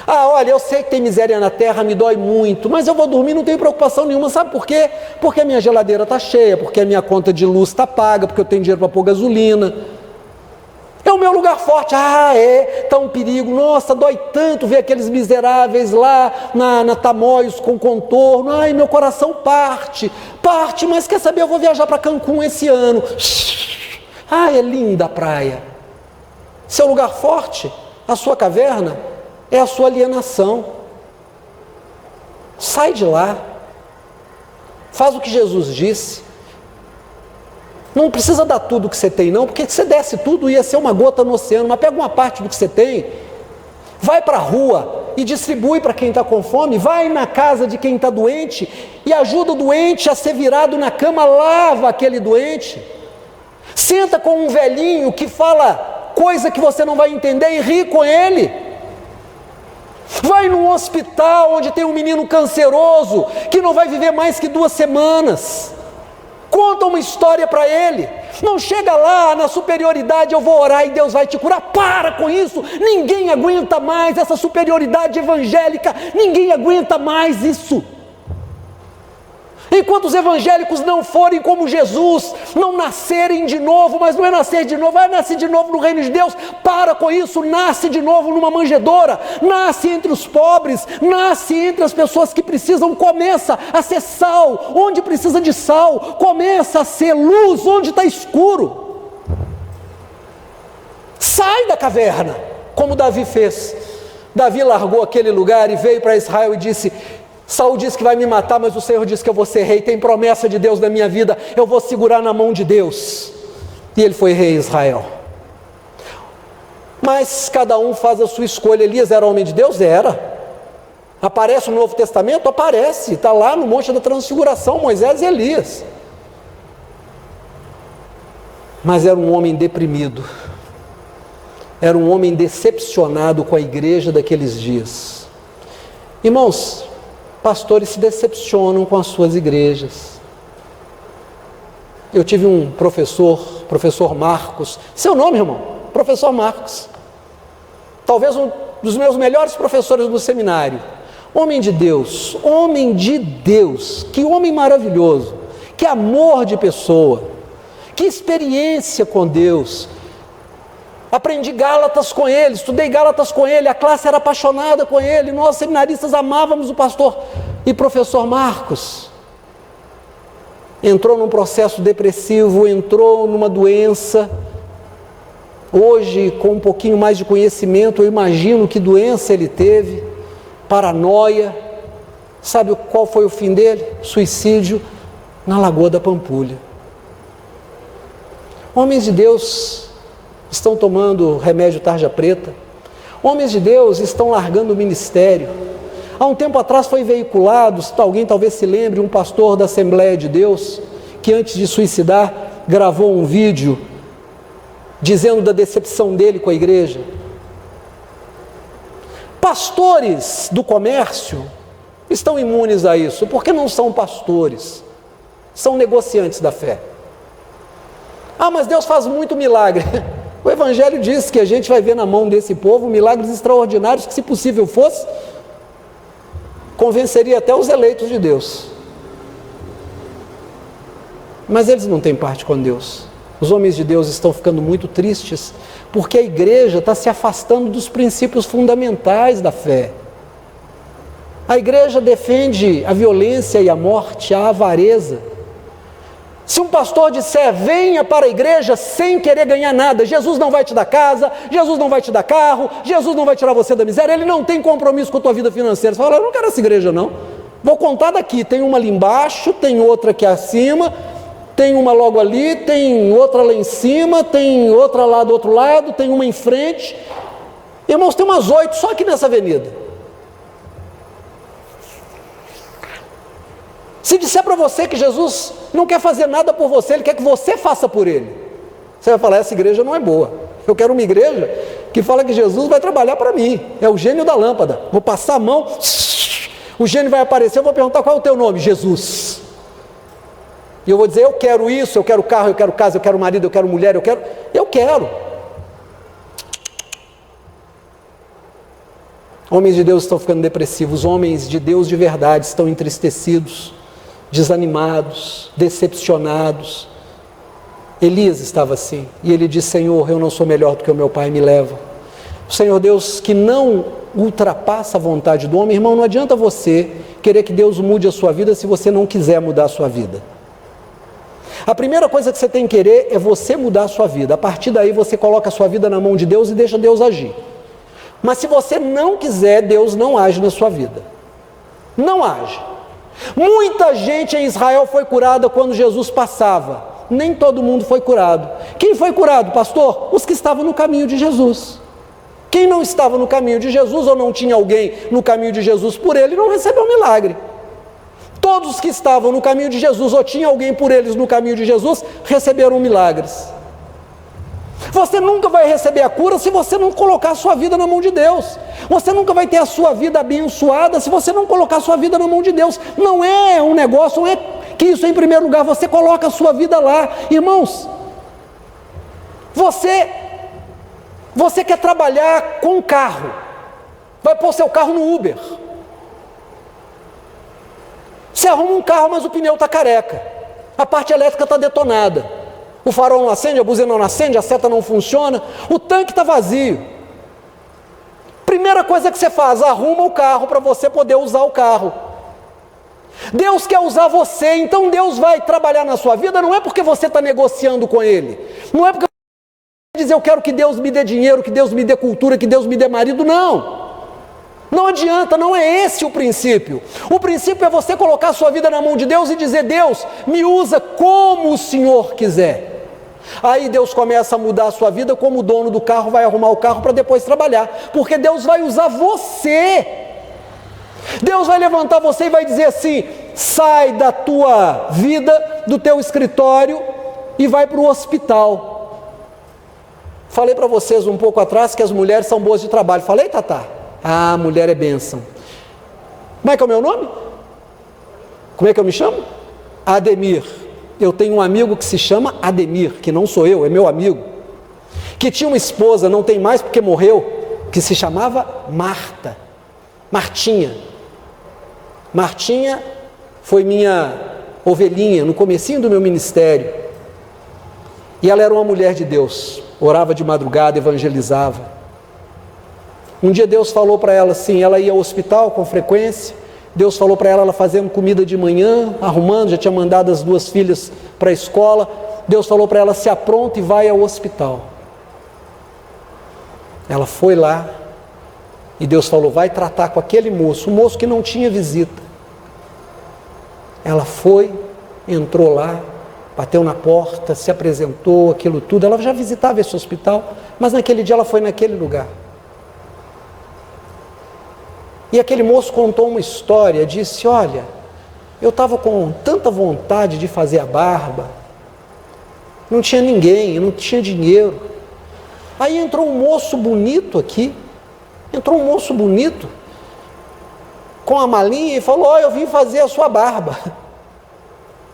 Olha, eu sei que tem miséria na terra, me dói muito, mas eu vou dormir, não tenho preocupação nenhuma. Sabe por quê? Porque a minha geladeira está cheia, porque a minha conta de luz está paga, porque eu tenho dinheiro para pôr gasolina. É o meu lugar forte. Está um perigo, nossa, dói tanto ver aqueles miseráveis lá na Tamoios com contorno. Ai, meu coração parte, mas quer saber, eu vou viajar para Cancún esse ano. É linda a praia. Seu lugar forte, a sua caverna, é a sua alienação. Sai de lá, faz o que Jesus disse, Não precisa dar tudo o que você tem não, porque se você desse tudo ia ser uma gota no oceano, mas pega uma parte do que você tem, vai para a rua e distribui para quem está com fome, vai na casa de quem está doente e ajuda o doente a ser virado na cama, lava aquele doente, senta com um velhinho que fala coisa que você não vai entender e ri com ele, vai num hospital onde tem um menino canceroso que não vai viver mais que 2 semanas, conta uma história para ele. Não chega lá na superioridade, eu vou orar e Deus vai te curar. Para com isso, ninguém aguenta mais essa superioridade evangélica, ninguém aguenta mais isso. Enquanto os evangélicos não forem como Jesus, não nascerem de novo, mas não é nascer de novo, é nascer de novo no reino de Deus. Para com isso, nasce de novo numa manjedoura, nasce entre os pobres, nasce entre as pessoas que precisam, começa a ser sal onde precisa de sal, começa a ser luz onde está escuro. Sai da caverna, como Davi fez. Davi largou aquele lugar e veio para Israel e disse: Saul disse que vai me matar, mas o Senhor disse que eu vou ser rei, tem promessa de Deus na minha vida, eu vou segurar na mão de Deus. E ele foi rei em Israel. Mas cada um faz a sua escolha. Elias era homem de Deus? Era. Aparece no Novo Testamento? Aparece, está lá no Monte da Transfiguração, Moisés e Elias. Mas era um homem deprimido, era um homem decepcionado com a igreja daqueles dias. Irmãos, pastores se decepcionam com as suas igrejas. Eu tive um professor Marcos, seu nome, irmão? Professor Marcos, talvez um dos meus melhores professores do seminário, homem de Deus, que homem maravilhoso, que amor de pessoa, que experiência com Deus. Aprendi Gálatas com ele, estudei Gálatas com ele, a classe era apaixonada com ele, nós seminaristas amávamos o pastor e professor Marcos. Entrou num processo depressivo, entrou numa doença. Hoje, com um pouquinho mais de conhecimento, eu imagino que doença ele teve, paranoia. Sabe qual foi o fim dele? Suicídio na Lagoa da Pampulha. Homens de Deus estão tomando remédio tarja preta, homens de Deus estão largando o ministério. Há um tempo atrás foi veiculado, alguém talvez se lembre, um pastor da Assembleia de Deus, que antes de suicidar, gravou um vídeo, dizendo da decepção dele com a igreja. Pastores do comércio estão imunes a isso, porque não são pastores, são negociantes da fé. Ah, mas Deus faz muito milagre. O Evangelho diz que a gente vai ver na mão desse povo milagres extraordinários que, se possível fosse, convenceria até os eleitos de Deus. Mas eles não têm parte com Deus. Os homens de Deus estão ficando muito tristes, porque a igreja está se afastando dos princípios fundamentais da fé. A igreja defende a violência e a morte, a avareza. Se um pastor disser, venha para a igreja sem querer ganhar nada, Jesus não vai te dar casa, Jesus não vai te dar carro, Jesus não vai tirar você da miséria, ele não tem compromisso com a tua vida financeira. Você fala, eu não quero essa igreja não, vou contar daqui, tem uma ali embaixo, tem outra aqui acima, tem uma logo ali, tem outra lá em cima, tem outra lá do outro lado, tem uma em frente. Irmãos, tem umas 8 só aqui nessa avenida. Se disser para você que Jesus não quer fazer nada por você, Ele quer que você faça por Ele, você vai falar, essa igreja não é boa. Eu quero uma igreja que fala que Jesus vai trabalhar para mim, é o gênio da lâmpada, vou passar a mão, o gênio vai aparecer, eu vou perguntar qual é o teu nome, Jesus. E eu vou dizer, eu quero isso, eu quero carro, eu quero casa, eu quero marido, eu quero mulher, eu quero. Homens de Deus estão ficando depressivos, homens de Deus de verdade estão entristecidos, desanimados, decepcionados. Elias estava assim, e ele disse, Senhor, eu não sou melhor do que o meu pai, me leva. O Senhor Deus que não ultrapassa a vontade do homem, irmão, não adianta você querer que Deus mude a sua vida se você não quiser mudar a sua vida. A primeira coisa que você tem que querer é você mudar a sua vida, a partir daí você coloca a sua vida na mão de Deus e deixa Deus agir. Mas se você não quiser, Deus não age na sua vida, não age. Muita gente em Israel foi curada quando Jesus passava, nem todo mundo foi curado. Quem foi curado, pastor? Os que estavam no caminho de Jesus. Quem não estava no caminho de Jesus, ou não tinha alguém no caminho de Jesus por ele, não recebeu milagre. Todos que estavam no caminho de Jesus, ou tinha alguém por eles no caminho de Jesus, receberam milagres. Você nunca vai receber a cura se você não colocar a sua vida na mão de Deus. Você nunca vai ter a sua vida abençoada se você não colocar a sua vida na mão de Deus. Não é um negócio, não é que isso é em primeiro lugar, você coloca a sua vida lá. Irmãos, você quer trabalhar com um carro, vai pôr seu carro no Uber. Você arruma um carro, mas o pneu está careca, a parte elétrica está detonada, o farol não acende, a buzina não acende, a seta não funciona, o tanque está vazio. Primeira coisa que você faz, arruma o carro para você poder usar o carro. Deus quer usar você, então Deus vai trabalhar na sua vida, não é porque você está negociando com Ele, não é porque você diz eu quero que Deus me dê dinheiro, que Deus me dê cultura, que Deus me dê marido, não adianta, não é esse o princípio. O princípio é você colocar a sua vida na mão de Deus e dizer, Deus, me usa como o Senhor quiser. Aí Deus começa a mudar a sua vida, como o dono do carro vai arrumar o carro para depois trabalhar, porque Deus vai usar você. Deus vai levantar você e vai dizer assim, sai da tua vida, do teu escritório e vai para o hospital. Falei para vocês um pouco atrás que as mulheres são boas de trabalho. Falei, Tatá? Ah, mulher é bênção. Como é que é o meu nome? Como é que eu me chamo? Ademir. Eu tenho um amigo que se chama Ademir, que não sou eu, é meu amigo, que tinha uma esposa, não tem mais porque morreu, que se chamava Marta. Martinha foi minha ovelhinha no comecinho do meu ministério. E ela era uma mulher de Deus, orava de madrugada, evangelizava. Um dia Deus falou para ela assim, ela ia ao hospital com frequência, Deus falou para ela fazendo comida de manhã, arrumando, já tinha mandado as 2 filhas para a escola, Deus falou para ela, se apronta e vai ao hospital. Ela foi lá, e Deus falou, vai tratar com aquele moço, um moço que não tinha visita. Ela foi, entrou lá, bateu na porta, se apresentou, aquilo tudo, ela já visitava esse hospital, mas naquele dia ela foi naquele lugar. E aquele moço contou uma história, disse, olha, eu estava com tanta vontade de fazer a barba, não tinha ninguém, não tinha dinheiro. Aí entrou um moço bonito aqui, com a malinha e falou, eu vim fazer a sua barba.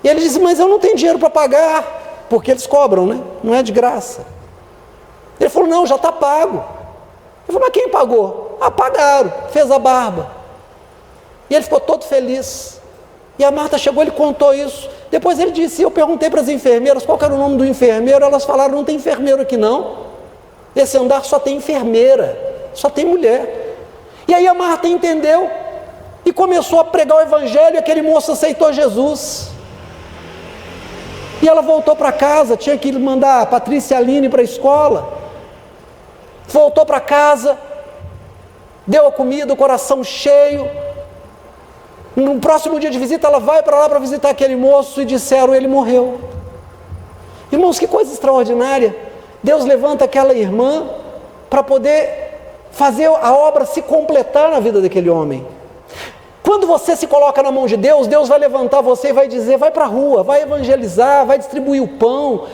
E ele disse, mas eu não tenho dinheiro para pagar, porque eles cobram, né? Não é de graça. Ele falou, não, já está pago. Ele falou, mas quem pagou? Ah, pagaram, fez a barba. E ele ficou todo feliz. E a Marta chegou, ele contou isso. Depois ele disse, eu perguntei para as enfermeiras qual era o nome do enfermeiro, elas falaram, não tem enfermeiro aqui não. Esse andar só tem enfermeira, só tem mulher. E aí a Marta entendeu e começou a pregar o evangelho, e aquele moço aceitou Jesus. E ela voltou para casa, tinha que mandar a Patrícia e a Aline para a escola. Voltou para casa, deu a comida, o coração cheio. No próximo dia de visita, ela vai para lá para visitar aquele moço e disseram, ele morreu. Irmãos, que coisa extraordinária. Deus levanta aquela irmã para poder fazer a obra se completar na vida daquele homem. Quando você se coloca na mão de Deus, Deus vai levantar você e vai dizer, vai para a rua, vai evangelizar, vai distribuir o pão,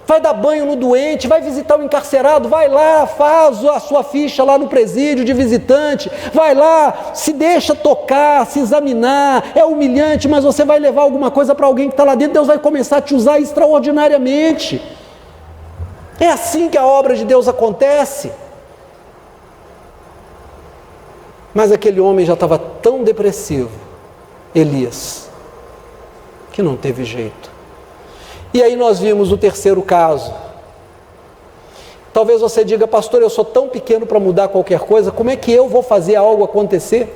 vai dar banho no doente, vai visitar o encarcerado, vai lá, faz a sua ficha lá no presídio de visitante, vai lá, se deixa tocar, se examinar, é humilhante, mas você vai levar alguma coisa para alguém que está lá dentro, Deus vai começar a te usar extraordinariamente. É assim que a obra de Deus acontece. Mas aquele homem já estava tão depressivo, Elias, que não teve jeito. E aí nós vimos o terceiro caso. Talvez você diga, pastor, eu sou tão pequeno para mudar qualquer coisa, como é que eu vou fazer algo acontecer?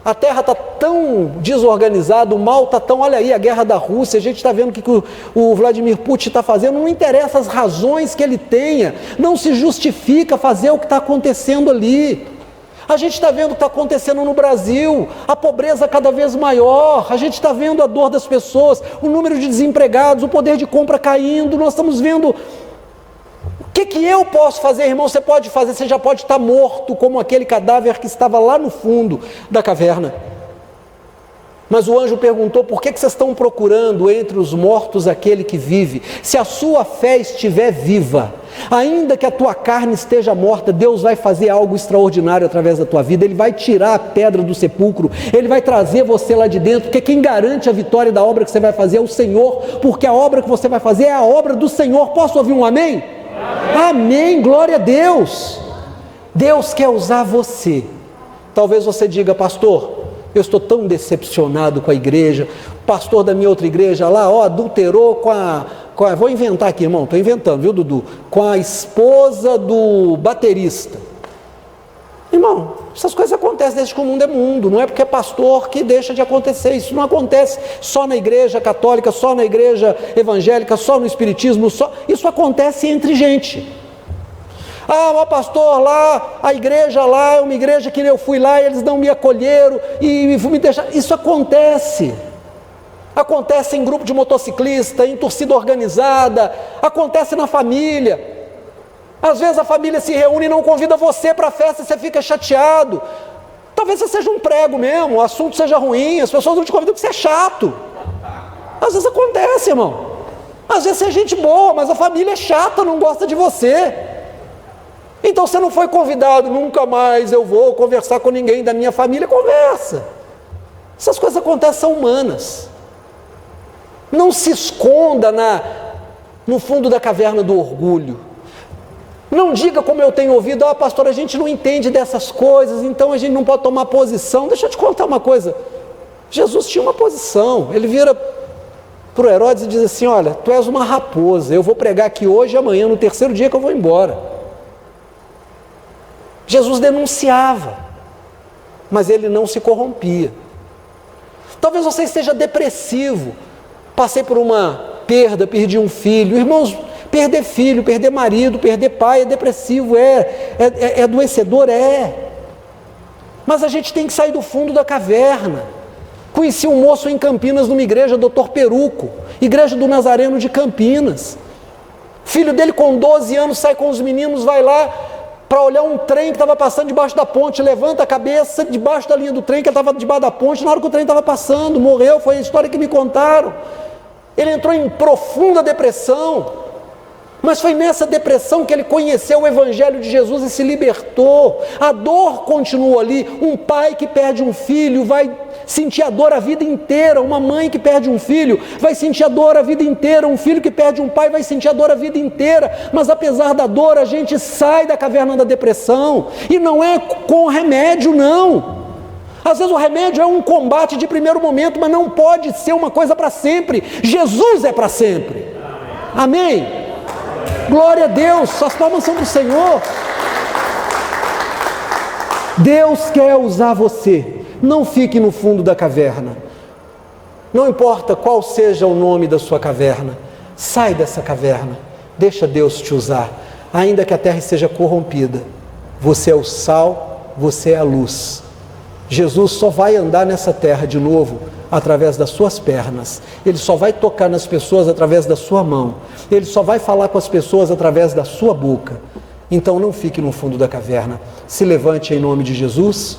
A terra está tão desorganizada, o mal está tão... Olha aí, a guerra da Rússia, a gente está vendo o que o Vladimir Putin está fazendo, não interessa as razões que ele tenha, não se justifica fazer o que está acontecendo ali. A gente está vendo o que está acontecendo no Brasil, a pobreza cada vez maior, a gente está vendo a dor das pessoas, o número de desempregados, o poder de compra caindo, nós estamos vendo. O que eu posso fazer, irmão? Você pode fazer, você já pode estar morto como aquele cadáver que estava lá no fundo da caverna. Mas o anjo perguntou: por que vocês estão procurando entre os mortos aquele que vive? Se a sua fé estiver viva, ainda que a tua carne esteja morta, Deus vai fazer algo extraordinário através da tua vida. Ele vai tirar a pedra do sepulcro, Ele vai trazer você lá de dentro, porque quem garante a vitória da obra que você vai fazer é o Senhor, porque a obra que você vai fazer é a obra do Senhor. Posso ouvir um amém? Amém, glória a Deus. Deus quer usar você. Talvez você diga: pastor, eu estou tão decepcionado com a igreja, o pastor da minha outra igreja lá, adulterou com a vou inventar aqui, irmão, estou inventando, viu, Dudu? Com a esposa do baterista. Irmão, essas coisas acontecem desde que o mundo é mundo, não é porque é pastor que deixa de acontecer. Isso não acontece só na igreja católica, só na igreja evangélica, só no espiritismo, isso acontece entre gente. O pastor lá, a igreja lá, é uma igreja que eu fui lá e eles não me acolheram e me deixaram. Isso acontece. Acontece em grupo de motociclista, em torcida organizada, acontece na família. Às vezes a família se reúne e não convida você para a festa e você fica chateado. Talvez você seja um prego mesmo, o assunto seja ruim, as pessoas não te convidam porque você é chato. Às vezes acontece, irmão. Às vezes você é gente boa, mas a família é chata, não gosta de você. Então você não foi convidado: nunca mais eu vou conversar com ninguém da minha família. Conversa. Essas coisas acontecem, são humanas. Não se esconda no fundo da caverna do orgulho. Não diga como eu tenho ouvido: pastor, a gente não entende dessas coisas, então a gente não pode tomar posição. Deixa eu te contar uma coisa. Jesus tinha uma posição. Ele vira para o Herodes e diz assim: olha, tu és uma raposa, eu vou pregar aqui hoje e amanhã, no terceiro dia que eu vou embora. Jesus denunciava, mas ele não se corrompia. Talvez você esteja depressivo: passei por uma perda, perdi um filho. Irmãos, perder filho, perder marido, perder pai é depressivo, é adoecedor, mas a gente tem que sair do fundo da caverna. Conheci um moço em Campinas, numa igreja, Dr. Peruco, igreja do Nazareno de Campinas. Filho dele com 12 anos sai com os meninos, vai lá para olhar um trem que estava passando debaixo da ponte, levanta a cabeça debaixo da linha do trem, que estava debaixo da ponte, na hora que o trem estava passando, morreu. Foi a história que me contaram. Ele entrou em profunda depressão, mas foi nessa depressão que ele conheceu o Evangelho de Jesus e se libertou. A dor continua ali. Um pai que perde um filho vai sentir a dor a vida inteira. Uma mãe que perde um filho vai sentir a dor a vida inteira. Um filho que perde um pai vai sentir a dor a vida inteira. Mas apesar da dor, a gente sai da caverna da depressão, e não é com remédio, não. Às vezes o remédio é um combate de primeiro momento, mas não pode ser uma coisa para sempre. Jesus é para sempre. Amém? Glória a Deus. As palmas são do Senhor. Deus quer usar você. Não fique no fundo da caverna. Não importa qual seja o nome da sua caverna, sai dessa caverna. Deixa Deus te usar. Ainda que a terra seja corrompida, você é o sal, você é a luz. Jesus só vai andar nessa terra de novo através das suas pernas. Ele só vai tocar nas pessoas através da sua mão. Ele só vai falar com as pessoas através da sua boca. Então não fique no fundo da caverna. Se levante em nome de Jesus.